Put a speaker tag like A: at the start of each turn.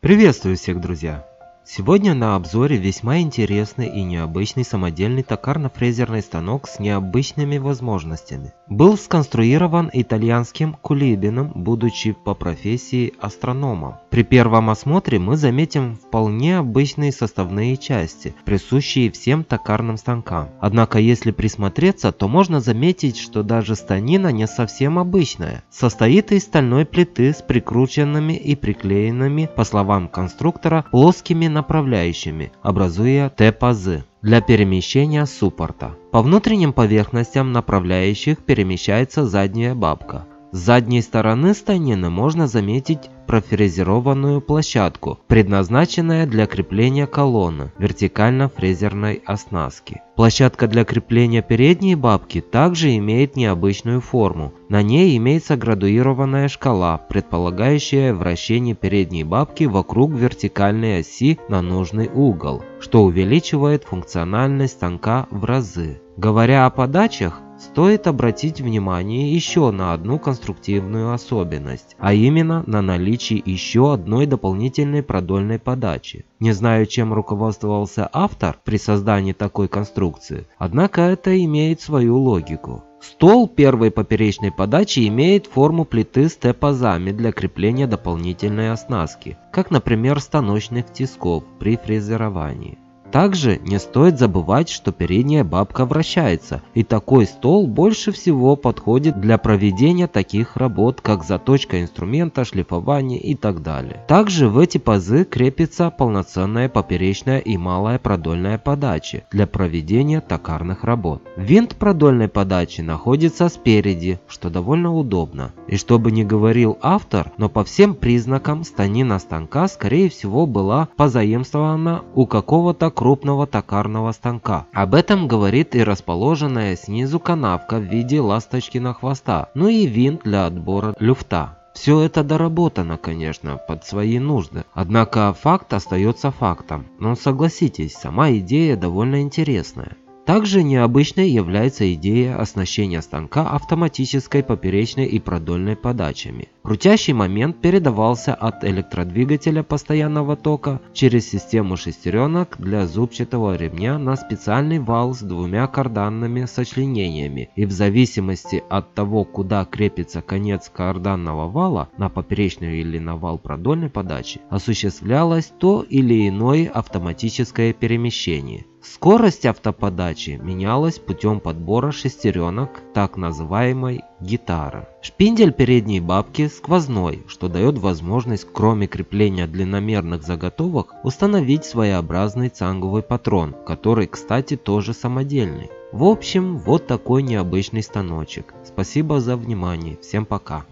A: Приветствую всех, друзья! Сегодня на обзоре весьма интересный и необычный самодельный токарно-фрезерный станок с необычными возможностями. Был сконструирован итальянским кулибином, будучи по профессии астрономом. При первом осмотре мы заметим вполне обычные составные части, присущие всем токарным станкам. Однако если присмотреться, то можно заметить, что даже станина не совсем обычная. Состоит из стальной плиты с прикрученными и приклеенными, по словам конструктора, плоскими направляющими, образуя Т-пазы для перемещения суппорта. По внутренним поверхностям направляющих перемещается задняя бабка. С задней стороны станины можно заметить профрезерованную площадку, предназначенная для крепления колонны вертикально-фрезерной оснастки. Площадка для крепления передней бабки также имеет необычную форму. На ней имеется градуированная шкала, предполагающая вращение передней бабки вокруг вертикальной оси на нужный угол, что увеличивает функциональность станка в разы. Говоря о подачах, стоит обратить внимание еще на одну конструктивную особенность, а именно на наличие еще одной дополнительной продольной подачи. Не знаю, чем руководствовался автор при создании такой конструкции, однако это имеет свою логику. Стол первой поперечной подачи имеет форму плиты с Т-пазами для крепления дополнительной оснастки, как, например, станочных тисков при фрезеровании. Также не стоит забывать, что передняя бабка вращается, и такой стол больше всего подходит для проведения таких работ, как заточка инструмента, шлифование и так далее. Также в эти пазы крепится полноценная поперечная и малая продольная подачи для проведения токарных работ. Винт продольной подачи находится спереди, что довольно удобно. И что бы ни говорил автор, но по всем признакам станина станка скорее всего была позаимствована у какого-то крупного токарного станка. Об этом говорит и расположенная снизу канавка в виде ласточкина хвоста, ну и винт для отбора люфта. Все это доработано, конечно, под свои нужды, однако факт остается фактом. Но согласитесь, сама идея довольно интересная. Также необычной является идея оснащения станка автоматической поперечной и продольной подачами. Крутящий момент передавался от электродвигателя постоянного тока через систему шестеренок для зубчатого ремня на специальный вал с двумя карданными сочленениями, и в зависимости от того, куда крепится конец карданного вала, на поперечную или на вал продольной подачи, осуществлялось то или иное автоматическое перемещение. Скорость автоподачи менялась путем подбора шестеренок так называемой гитары. Шпиндель передней бабки сквозной, что дает возможность, кроме крепления длинномерных заготовок, установить своеобразный цанговый патрон, который, кстати, тоже самодельный. В общем, вот такой необычный станочек. Спасибо за внимание. Всем пока.